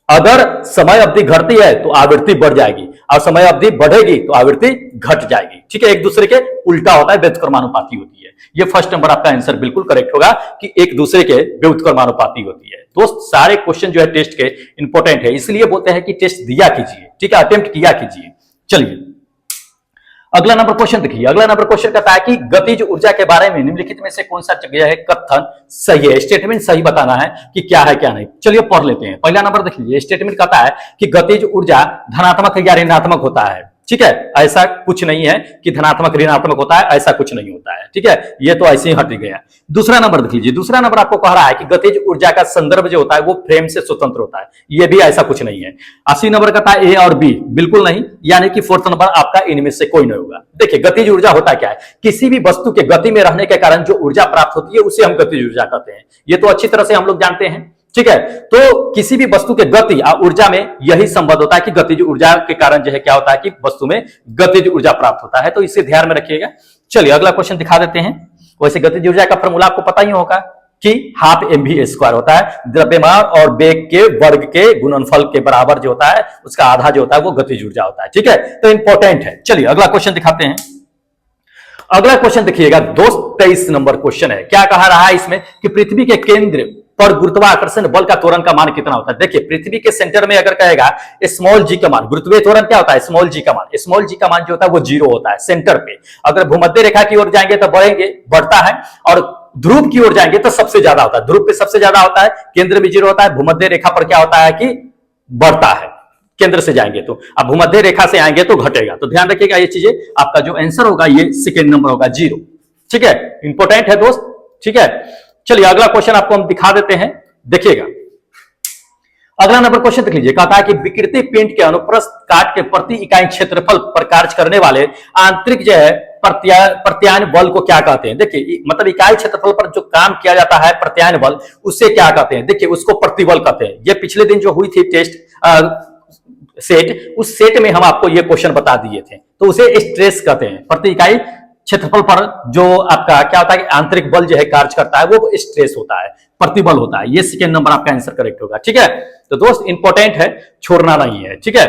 अगर समय अवधि घटती है तो आवृत्ति बढ़ जाएगी, और समय अवधि बढ़ेगी तो आवृत्ति घट जाएगी, ठीक है। एक दूसरे के उल्टा होता है, व्युत्क्रमानुपाती होती है। ये फर्स्ट नंबर आपका आंसर बिल्कुल करेक्ट होगा कि एक दूसरे के व्युत्क्रमानुपाती होती है। दोस्त सारे क्वेश्चन जो है टेस्ट के इंपॉर्टेंट है, इसलिए बोलते हैं कि टेस्ट दिया कीजिए, ठीक है, अटेम्प्ट किया कीजिए। चलिए अगला नंबर क्वेश्चन देखिए। अगला नंबर क्वेश्चन कहता है कि गतिज ऊर्जा के बारे में निम्नलिखित में से कौन सा जगह है कथन सही है। स्टेटमेंट सही बताना है कि क्या है क्या नहीं। चलिए पढ़ लेते हैं। पहला नंबर देख लीजिए, स्टेटमेंट कहता है कि गतिज ऊर्जा धनात्मक या ऋणात्मक होता है, ठीक है। ऐसा कुछ नहीं है कि धनात्मक ऋणात्मक होता है, ऐसा कुछ नहीं होता है, ठीक है। ये तो ऐसे ही हट गया। दूसरा नंबर देख लीजिए। दूसरा नंबर आपको कह रहा है कि गतिज ऊर्जा का संदर्भ जो होता है वो फ्रेम से स्वतंत्र होता है, ये भी ऐसा कुछ नहीं है। 80 नंबर कहता है ए और बी, बिल्कुल नहीं, यानी कि फोर्थ नंबर आपका इनमें से कोई नहीं होगा। देखिए गतिज ऊर्जा होता क्या है, किसी भी वस्तु के गति में रहने के कारण जो ऊर्जा प्राप्त होती है उसे हम गतिज ऊर्जा कहते हैं। ये तो अच्छी तरह से हम लोग जानते हैं, ठीक है। तो किसी भी वस्तु के गति और ऊर्जा में यही संबंध होता है कि गतिज ऊर्जा के कारण जो है क्या होता है कि वस्तु में गतिज ऊर्जा प्राप्त होता है, तो इसे ध्यान में रखिएगा। चलिए अगला क्वेश्चन दिखा देते हैं। वैसे गतिज ऊर्जा का फॉर्मूला आपको पता ही होगा कि हाफ mv² होता है, द्रव्यमान और वेग के वर्ग के गुणनफल के बराबर जो होता है उसका आधा जो होता है वो गतिज ऊर्जा होता है, ठीक है। तो इंपॉर्टेंट है। चलिए अगला क्वेश्चन दिखाते हैं। अगला क्वेश्चन देखिएगा दोस्त, 23 नंबर क्वेश्चन है। क्या कहा रहा है इसमें कि पृथ्वी के केंद्र पर गुरुत्वाकर्षण बल का त्वरण का मान कितना होता है। देखिए पृथ्वी के सेंटर में अगर कहेगा स्मॉल जी का मान, गुरुत्वीय त्वरण क्या होता है, स्मॉल जी का मान। स्मॉल जी का मान जो होता है वो 0 होता है सेंटर पे। अगर भूमध्य रेखा की ओर जाएंगे तो बढ़ता है, और ध्रुव की ओर जाएंगे तो सबसे ज्यादा होता है। ध्रुव पे सबसे ज्यादा होता है, केंद्र में 0 होता है, भूमध्य रेखा पर क्या होता है कि बढ़ता है। केंद्र से जाएंगे तो, अब भूमध्य रेखा से आएंगे तो घटेगा। तो ध्यान रखिएगा ये चीजें। आपका जो आंसर होगा ये सेकेंड नंबर होगा 0, ठीक है। इंपॉर्टेंट है दोस्त, ठीक है। चलिए अगला क्वेश्चन आपको हम दिखा देते हैं, देखिएगा। अगला नंबर क्वेश्चन देख लीजिए। कहता है कि विकृति पिंड के अनुप्रस्थ काट के प्रति इकाई क्षेत्रफल पर कार्य करने वाले आंतरिक जो है प्रत्यायन बल को क्या कहते हैं। देखिए मतलब इकाई क्षेत्रफल पर जो काम किया जाता है प्रत्यायन बल, उससे क्या कहते हैं। देखिए उसको प्रतिबल कहते हैं। ये पिछले दिन जो हुई थी टेस्ट सेट, उस सेट में हम आपको ये क्वेश्चन बता दिए थे, तो उसे स्ट्रेस कहते हैं। प्रति इकाई क्षेत्रफल पर जो आपका क्या होता है कि आंतरिक बल जो है कार्य करता है वो स्ट्रेस होता है, प्रतिबल होता है। ये सेकेंड नंबर आपका आंसर करेक्ट होगा, ठीक है। तो दोस्त इंपॉर्टेंट है, छोड़ना नहीं है, ठीक है।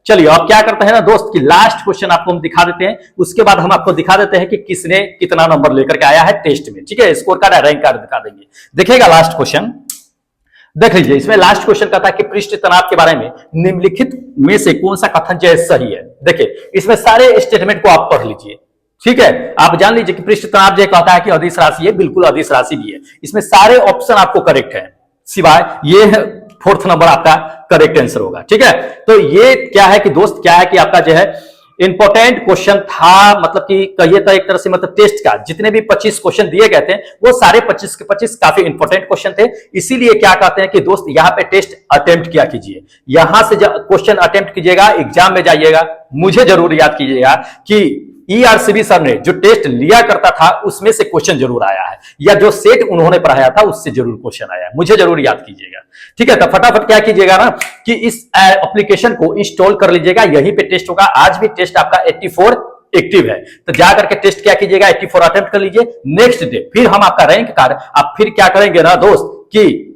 चलिए अब क्या करते हैं ना दोस्त कि लास्ट क्वेश्चन आपको हम दिखा देते हैं, उसके बाद हम आपको दिखा देते हैं कि किसने कितना नंबर लेकर के आया है टेस्ट में, ठीक है। स्कोर कार्ड, रैंक कार्ड दिखा देंगे। देखिएगा लास्ट क्वेश्चन देख लीजिए। इसमें लास्ट क्वेश्चन कहता है कि पृष्ठ तनाव के बारे में निम्नलिखित में से कौन सा कथन जो है सही है। देखिए इसमें सारे स्टेटमेंट को आप पढ़ लीजिए, ठीक है। आप जान लीजिए कि पृष्ठ तनाव जो कहता है कि अदिश राशि है, बिल्कुल अदिश राशि भी है। इसमें सारे ऑप्शन आपको करेक्ट है, सिवाय ये फोर्थ नंबर आपका करेक्ट आंसर होगा, ठीक है। तो ये क्या है कि दोस्त, क्या है कि आपका जो है इंपॉर्टेंट क्वेश्चन था, मतलब कि कहिए तो एक तरह से मतलब टेस्ट का जितने भी 25 क्वेश्चन दिए गए थे वो सारे 25 के 25 काफी इंपॉर्टेंट क्वेश्चन थे। इसीलिए क्या कहते हैं कि दोस्त यहाँ पे टेस्ट अटेम्प्ट किया कीजिए, यहां से जब क्वेश्चन अटेम्प्ट कीजिएगा एग्जाम में जाइएगा, मुझे जरूर याद कीजिएगा कि ईआरसीबी सर ने जो टेस्ट लिया करता था उसमें से क्वेश्चन जरूर आया है, या जो सेट उन्होंने पढ़ाया था उससे जरूर क्वेश्चन आया है, मुझे जरूर याद कीजिएगा। ठीक है, तो फटाफट क्या कीजिएगा ना कि इस एप्लीकेशन को इंस्टॉल कर लीजिएगा, यहीं पे टेस्ट होगा। आज भी टेस्ट आपका 84 एक्टिव है, तो जाकर के टेस्ट क्या कीजिएगा 84 अटेम्प्ट कर लीजिए। नेक्स्ट डे फिर हम आपका रैंक कार्ड आप फिर क्या करेंगे ना दोस्त कि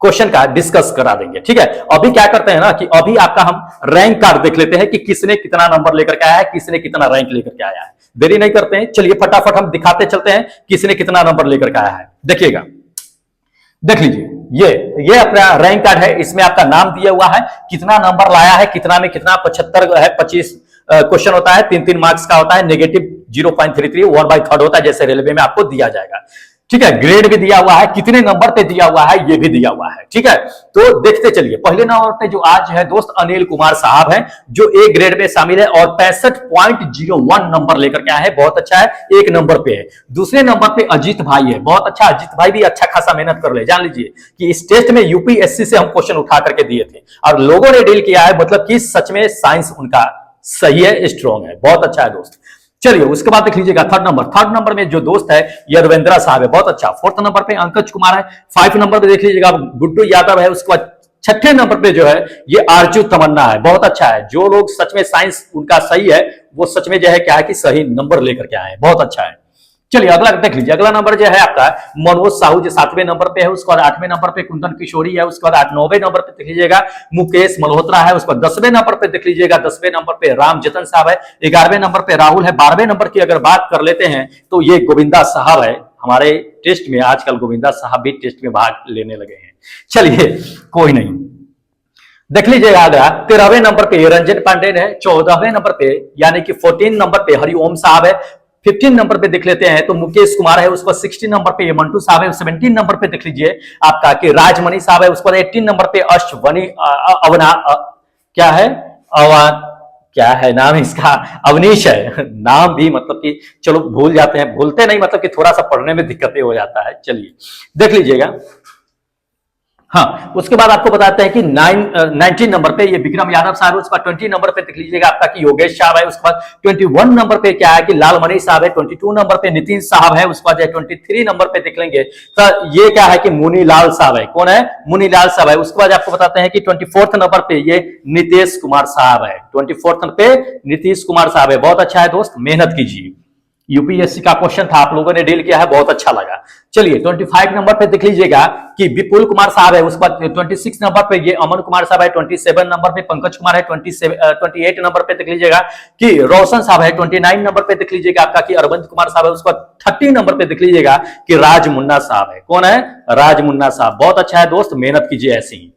क्वेश्चन का डिस्कस करा देंगे। ठीक है, अभी क्या करते हैं ना कि अभी आपका हम रैंक कार्ड देख लेते हैं कि किसने कितना नंबर लेकर के आया है, किसने कितना रैंक लेकर के आया है। देरी नहीं करते हैं, चलिए फटाफट हम दिखाते चलते हैं किसने कितना नंबर लेकर के आया है। देखिएगा, देख लीजिए, ये अपना रैंक कार्ड है, इसमें आपका नाम दिया हुआ है, कितना नंबर लाया है, कितना में कितना, 75 है, 25 क्वेश्चन होता है, 3-3 मार्क्स का होता है, नेगेटिव 0.33 1/3 होता है, जैसे रेलवे में आपको दिया जाएगा। ठीक है, ग्रेड भी दिया हुआ है, कितने नंबर पे दिया हुआ है ये भी दिया हुआ है। ठीक है, तो देखते चलिए। पहले नंबर पे जो आज है दोस्त अनिल कुमार साहब हैं, जो ए ग्रेड में शामिल है और 65.01 नंबर लेकर के आए हैं, बहुत अच्छा है, एक नंबर पे है। दूसरे नंबर पे अजीत भाई है, बहुत अच्छा, अजीत भाई भी अच्छा खासा मेहनत कर ले। जान लीजिए कि इस टेस्ट में यूपीएससी से हम क्वेश्चन उठा करके दिए थे और लोगों ने डील किया है, मतलब कि सच में साइंस उनका सही है, स्ट्रॉन्ग है, बहुत अच्छा है दोस्त। चलिए उसके बाद देख लीजिएगा थर्ड नंबर में जो दोस्त है ये रविंद्रा साहब है, बहुत अच्छा। फोर्थ नंबर पे अंकज कुमार है। 5 नंबर पे देख लीजिएगा गुड्डू यादव है। उसके बाद 6ठे नंबर पे जो है ये आरजू तमन्ना है, बहुत अच्छा है। जो लोग सच में साइंस उनका सही है वो सच में जो है क्या है कि सही नंबर लेकर के आए हैं, बहुत अच्छा है। चलिए अगला देख लीजिए, अगला नंबर जो है आपका मनोज साहू जो 7वें नंबर पे है। उसके बाद 8वें नंबर पे कुंदन किशोरी है। उसके बाद 9वें नंबर पे देख लीजिएगा मुकेश मल्होत्रा है। उसके बाद 10वें नंबर पे देख लीजिएगा 10वें नंबर पे राम जतन साहब है। 11वें नंबर पे राहुल है। 12वें नंबर की अगर बात कर लेते हैं तो ये गोविंदा साहब है। हमारे टेस्ट में आजकल गोविंदा साहब भी टेस्ट में भाग लेने लगे हैं। चलिए कोई नहीं, देख लीजिएगा अगला 13वें नंबर पे रंजन पांडे है। 14वें नंबर पे यानी कि 14 नंबर पे हरिओम साहब है। 15 नंबर पे देख लेते हैं तो मुकेश कुमार है। उसके बाद 16 नंबर पे मंटू साहब है। 17 नंबर पे देख लीजिए आपका कि राजमणि साहब है। उसके बाद 18 नंबर पे अश्वनी अवना क्या है क्या है नाम इसका, अवनीश है। नाम भी मतलब कि चलो भूल जाते हैं, भूलते नहीं मतलब कि थोड़ा सा पढ़ने में दिक्कतें हो जाता है। चलिए देख लीजिएगा। हाँ, उसके बाद आपको बताते हैं कि 19 नंबर पे ये विक्रम यादव साहब है। उसके बाद 20 नंबर पे देख लीजिएगा आपका कि योगेश साहब है। उसके बाद 21 नंबर पे क्या है कि लालमणि साहब है। 22 नंबर पे नितिन साहब है। उसके बाद 23 नंबर पे देख लेंगे तो ये क्या है कि मुनीलाल साहब है। कौन है? मुनीलाल साहब है। उसके बाद आपको बताते हैं कि 24 नंबर पे ये नीतीश कुमार साहब है। 24 नंबर पे नीतीश कुमार साहब है, बहुत अच्छा है दोस्त, मेहनत कीजिए। यूपीएससी का क्वेश्चन था, आप लोगों ने डील किया है, बहुत अच्छा लगा। चलिए 25 नंबर पे देख लीजिएगा कि विपुल कुमार साहब है। उसके बाद 26 नंबर पे ये अमन कुमार साहब है। 27 नंबर पे पंकज कुमार है। 28 नंबर पे देख लीजिएगा कि रोशन साहब है। 29 नंबर पे देख लीजिएगा आपका कि अरविंद कुमार साहब है। उसके बाद 30 नंबर पे देख लीजिएगा कि राज मुन्ना साहब है। कौन है? राज मुन्ना साहब, बहुत अच्छा है दोस्त, मेहनत कीजिए ऐसे ही।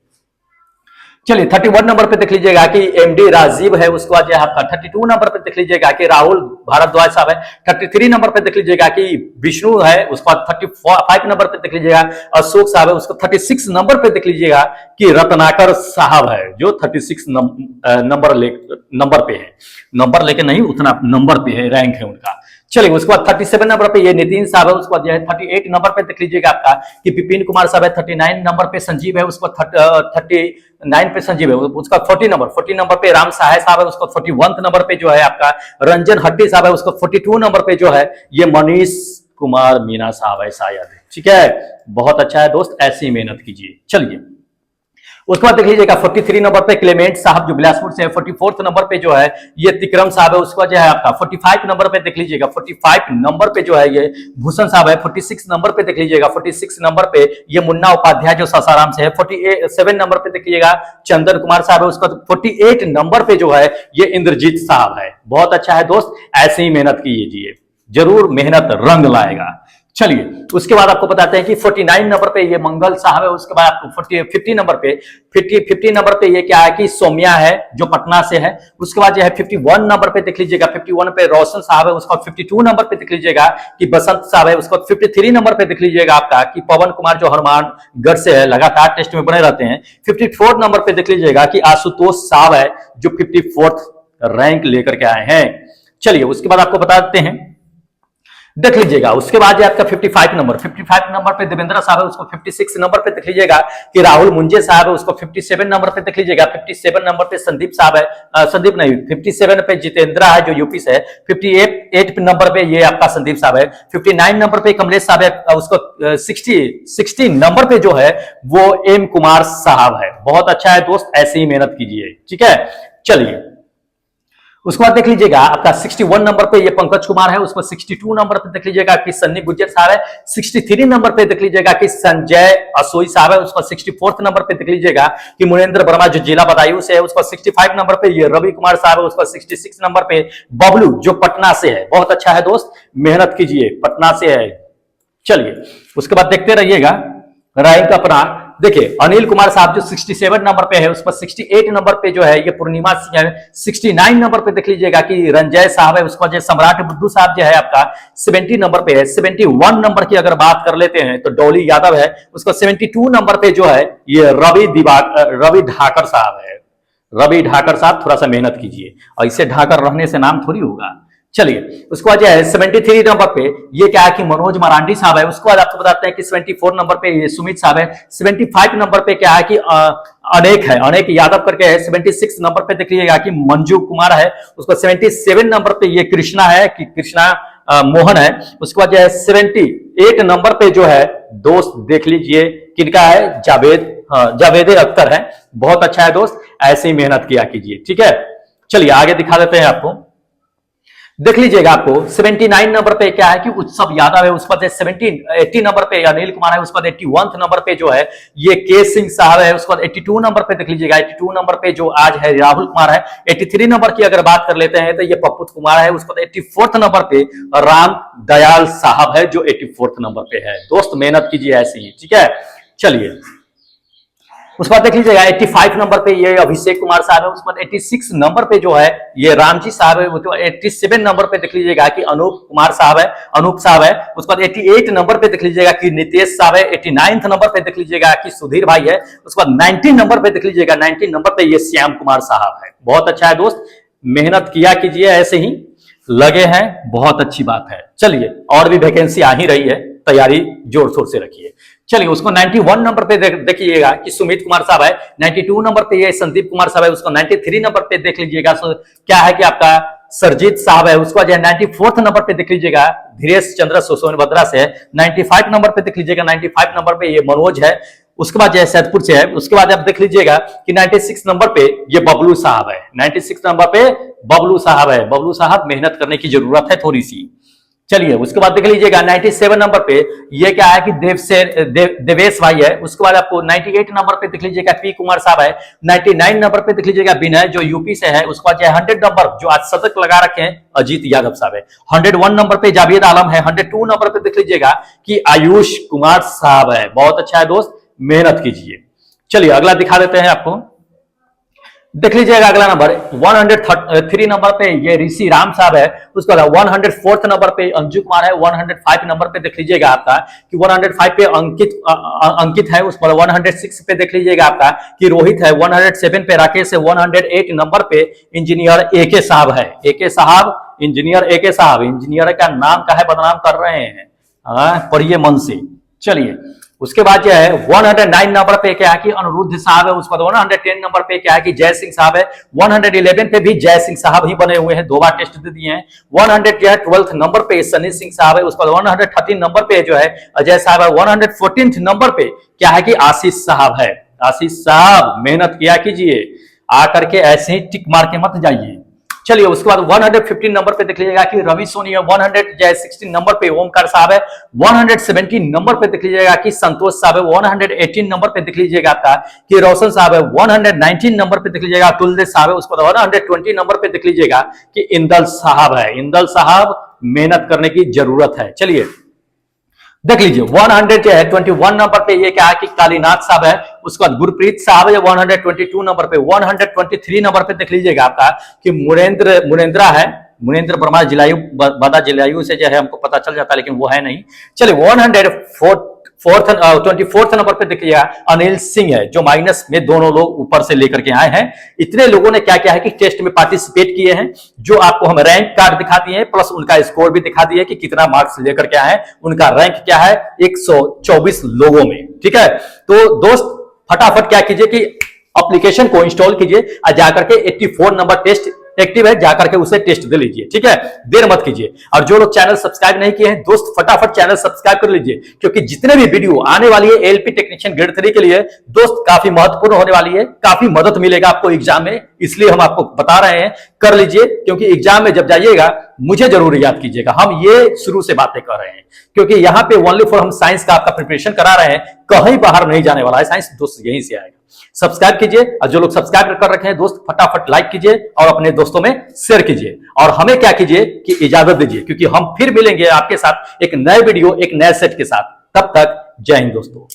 चलिए 31 नंबर पे देख लीजिएगा कि एमडी राजीव है। उसके बाद आपका 32 नंबर पे देख लीजिएगा कि राहुल भारद्वाज साहब है। 33 नंबर पे देख लीजिएगा कि विष्णु है। उसके बाद 35 नंबर पे देख लीजिएगा अशोक साहब है। उसको 36 नंबर पे देख लीजिएगा कि रत्नाकर साहब है, जो 36 नंबर पे है। नंबर लेके नहीं, उतना नंबर पे है, रैंक है उनका। चलिए उसके बाद 37 नंबर पे ये नितिन साहब है। उसके बाद 38 नंबर पे देख लीजिएगा आपका कि विपिन कुमार साहब है। 39 नंबर पे संजीव है। उसके बाद 39 पे संजीव है। उसका 40 नंबर पे राम सहाय साहब है। उसका 41 नंबर पे जो है आपका रंजन हट्टी साहब है। उसका 42 नंबर पे जो है ये मनीष कुमार मीना साहब है शायद। ठीक है, बहुत अच्छा है दोस्त, ऐसी मेहनत कीजिए। चलिए उसके बाद देख लीजिएगा 43 नंबर पे क्लेमेंट साहब जो बिलासपुर से है। 44 नंबर पे जो है ये तिक्रम साहब है। उसके बाद जो है आपका 45 नंबर पे देख लीजिएगा 45 नंबर पे जो है ये भूषण साहब है। 46 नंबर पे देख लीजिएगा 46 नंबर पे ये मुन्ना उपाध्याय जो सासाराम से है। 47 नंबर पे देख लीजिएगा चंदन कुमार साहब है। उसके बाद 48 नंबर पे जो है ये इंद्रजीत साहब है, बहुत अच्छा है दोस्त, ऐसे ही मेहनत कीजिए, जरूर मेहनत रंग लाएगा। चलिए उसके बाद आपको बताते हैं कि 49 नंबर पे ये मंगल साहब है। उसके बाद आपको 50 नंबर पे 50 नंबर पे ये क्या है कि सौम्या है जो पटना से है। उसके बाद जो है 51 नंबर पे देख लीजिएगा 51 पे रोशन साहब है। उसका 52 नंबर पे देख लीजिएगा कि बसंत साहब है। उसका 53 नंबर पे देख लीजिएगा आपका कि पवन कुमार जो हनुमानगढ़ से है, लगातार टेस्ट में बने रहते हैं। 54 नंबर पे देख लीजिएगा कि आशुतोष साहब है जो 54 रैंक लेकर के आए हैं। चलिए उसके बाद आपको बता देते हैं, देख लीजिएगा। उसके बाद ये आपका 55 नंबर पे देवेंद्र साहब है, उसको 56 नंबर पे देख लीजिएगा कि राहुल मुंजे साहब है, उसको 57 नंबर पे देख लीजिएगा। 57 नंबर पे संदीप साहब है, संदीप नहीं, 57 पे जितेंद्र है जो यूपी से है। 58 नंबर पे ये आपका संदीप साहब है। 59 नंबर पे कमलेश साहब है, उसको 60 नंबर पे जो है वो एम कुमार साहब है। बहुत अच्छा है दोस्त, ऐसे ही मेहनत कीजिए, ठीक है। चलिए उसके बाद देख लीजिएगा आपका 61 नंबर पे ये पंकज कुमार है, उसको 62 नंबर पे देख लीजिएगा कि सन्नी गुज्जर साहब है। 63 नंबर पे देख लीजिएगा कि संजय असोई साहब है, उसको 64 नंबर पे देख लीजिएगा कि मुनेंद्र वर्मा जो जिला बदायूं से है, उसको 65 नंबर पे ये रवि कुमार साहब है, उसको 66 नंबर पे बबलू जो पटना से है। बहुत अच्छा है दोस्त, मेहनत कीजिए, पटना से है। चलिए उसके बाद देखते रहिएगा रैंक अपना। देखिए अनिल कुमार साहब जो 67 नंबर पे है, उस पर 68 नंबर पे जो है ये पूर्णिमा सिंह है। 69 नंबर पे देख लीजिएगा कि रंजय साहब है, उसका जो सम्राट बुद्धू साहब जो है आपका 70 नंबर पे है। 71 नंबर की अगर बात कर लेते हैं तो डॉली यादव है, उसको 72 नंबर पे जो है ये रवि ढाकर साहब है। रवि ढाकर साहब थोड़ा सा मेहनत कीजिए, ऐसे ढाकर रहने से नाम थोड़ी होगा। चलिए उसके बाद जो है 73 नंबर पे ये क्या है कि मनोज मरांडी साहब है। उसके बाद आपको बताते हैं कि 74 नंबर पे ये सुमित साहब है। 75 नंबर पे क्या है कि अनेक है, अनेक यादव करके है। 76 नंबर पे देख लीजिएगा कि मंजू कुमार है, उसको 77 नंबर पे ये कृष्णा है कि कृष्णा मोहन है। उसके बाद जो है 78 नंबर पे जो है दोस्त देख लीजिए किनका है, जावेद अख्तर है। बहुत अच्छा है दोस्त, ऐसे ही मेहनत किया कीजिए, ठीक है। चलिए आगे दिखा देते हैं आपको, देख लीजिएगा आपको 79 नंबर पे क्या है कि उत्सव यादव है। उस पर 80 नंबर पे अनिल कुमार है। उस पर 81 नंबर पे जो है ये के सिंह साहब है। उसके बाद 82 नंबर पे देख लीजिएगा, 82 नंबर पे जो आज है राहुल कुमार है। 83 नंबर की अगर बात कर लेते हैं तो ये पप्पू कुमार है। उस पर 84 नंबर पे राम दयाल साहब है जो 84 नंबर पे है। दोस्त मेहनत कीजिए ऐसे ही, ठीक है। चलिए उसके बाद देख लीजिएगा 85 नंबर पे ये अभिषेक कुमार साहब है। उसके बाद 86 नंबर पे जो है ये रामजी साहब है। 87 नंबर पे देख लीजिएगा कि अनूप साहब है। उसके बाद 88 नंबर पे देख लीजिएगा कि नितेश साहब है। 89 नंबर पे देख लीजिएगा कि सुधीर भाई है। उसके बाद 19 नंबर पे देख लीजिएगा, 19 नंबर पे ये श्याम कुमार साहब है। बहुत अच्छा है दोस्त, मेहनत किया कीजिए, ऐसे ही लगे हैं, बहुत अच्छी बात है। चलिए और भी वैकेंसी आ ही रही है, तैयारी जोर शोर से रखिए। चलिए उसको 91 नंबर पे देखिएगा कि सुमित कुमार साहब है। 92 नंबर पे ये संदीप कुमार साहब है। उसको 93 नंबर पे देख लीजिएगा क्या है कि आपका सरजीत साहब है। उसको जो है 94 नंबर पे देख लीजिएगा धीरेश चंद्र सोनभद्रा से है। 95 नंबर पे देख लीजिएगा, 95 नंबर पे ये मनोज है। उसके बाद जो है सैदपुर से है। उसके बाद आप देख लीजिएगा कि 96 नंबर पे ये बबलू साहब है। 96 नंबर पे बबलू साहब है। बबलू साहब मेहनत करने की जरूरत है थोड़ी सी। चलिए उसके बाद देख लीजिएगा 97 नंबर पे ये क्या है कि देवेश भाई है। उसके बाद आपको 98 नंबर पे देख लीजिएगा पी कुमार साहब है। 99 नंबर पे देख लीजिएगा विनय जो यूपी से है। उसके बाद 100 नंबर जो आज शतक लगा रखे हैं अजीत यादव साहब है। 101 नंबर पे जावेद आलम है। 102 नंबर पे देख लीजिएगा कि आयुष कुमार साहब है। बहुत अच्छा है दोस्त, मेहनत कीजिए। चलिए अगला दिखा देते हैं आपको, देख लीजिएगा अगला नंबर 103 नंबर पे ये ऋषि राम साहब है। उसके बाद 104 नंबर पे अंजू कुमार है। 105 नंबर पे देख लीजिएगा आपका कि 105 पे अंकित है। उस पर 106 पे देख लीजिएगा आपका कि रोहित है। 107 पे राकेश है। 108 नंबर पे इंजीनियर एके साहब है। एके साहब, इंजीनियर एके साहब, इंजीनियर का नाम का है बदनाम कर रहे हैं, पढ़िए मन से। चलिए उसके बाद जो है 109 नंबर पे क्या है कि अनिरुद्ध साहब है। उसके बाद 110 नंबर पे क्या है कि जय सिंह साहब है। 111 पे भी जय सिंह साहब ही बने हुए हैं, 2 बार टेस्ट दे दिए हैं। 112 नंबर पे सनी सिंह साहब है। उसके बाद 113 नंबर पे जो है अजय साहब है। 114 नंबर पे क्या है कि आशीष साहब है। आशीष साहब मेहनत किया कीजिए, आकर के ऐसे ही टिक मार के मत जाइए। चलिए उसके बाद 115 नंबर पे देख लीजिएगा कि रवि सोनी है। 116 नंबर पे ओमकार साहब है। 117 नंबर पे देख लीजिएगा कि संतोष साहब है। 118 नंबर पे देख लीजिएगा आपका कि रोशन साहब है। 119 नंबर पे देख लीजिएगा तुलदेव साहब है। उसके बाद 120 नंबर पे देख लीजिएगा कि इंदल साहब है। इंदल साहब मेहनत करने की जरूरत है। चलिए देख लीजिए 121 नंबर पे ये क्या है कि कालीनाथ साहब है। उसके बाद गुरप्रीत साहब है 122 नंबर पे। 123 नंबर पे देख लीजिएगा आपका कि मुरेंद्रा है। मुरेंद्र वर्मा जिलायु से जो है हमको पता चल जाता है, लेकिन वो है नहीं। चलिए 24 नंबर पे देखिएगा अनिल सिंह है, जो माइनस में दोनों लोग ऊपर से लेकर के आए हैं। इतने लोगों ने क्या क्या है कि टेस्ट में पार्टिसिपेट किए हैं, जो आपको हम रैंक कार्ड दिखा दिए हैं, प्लस उनका स्कोर भी दिखा दिए कि कितना मार्क्स लेकर के आए हैं। उनका रैंक क्या है 124 लोगों में। ठीक है, तो दोस्त फटाफट क्या कीजिए कि एप्लीकेशन को इंस्टॉल कीजिए और जाकर के 84 नंबर टेस्ट एक्टिव है, जाकर के उसे टेस्ट दे लीजिए। ठीक है, देर मत कीजिए। और जो लोग चैनल सब्सक्राइब नहीं किए हैं दोस्त, फटाफट चैनल सब्सक्राइब कर लीजिए, क्योंकि जितने भी वीडियो आने वाली है एएलपी टेक्नीशियन ग्रेड 3 के लिए दोस्त काफी महत्वपूर्ण होने वाली है, काफी मदद मिलेगा आपको एग्जाम में, इसलिए हम आपको बता रहे हैं कर लीजिए। क्योंकि एग्जाम में जब जाइएगा मुझे जरूर याद कीजिएगा, हम ये शुरू से बातें कर रहे हैं, क्योंकि यहाँ पे ओनली फॉर हम साइंस का आपका प्रिपरेशन करा रहे हैं, कहीं बाहर नहीं जाने वाला है साइंस दोस्त, यहीं से आएगा। सब्सक्राइब कीजिए, और जो लोग सब्सक्राइब कर रखे हैं दोस्त फटाफट लाइक कीजिए और अपने दोस्तों में शेयर कीजिए। और हमें क्या कीजिए कि इजाजत दीजिए, क्योंकि हम फिर मिलेंगे आपके साथ एक नए वीडियो एक नए सेट के साथ। तब तक जय हिंद दोस्तों।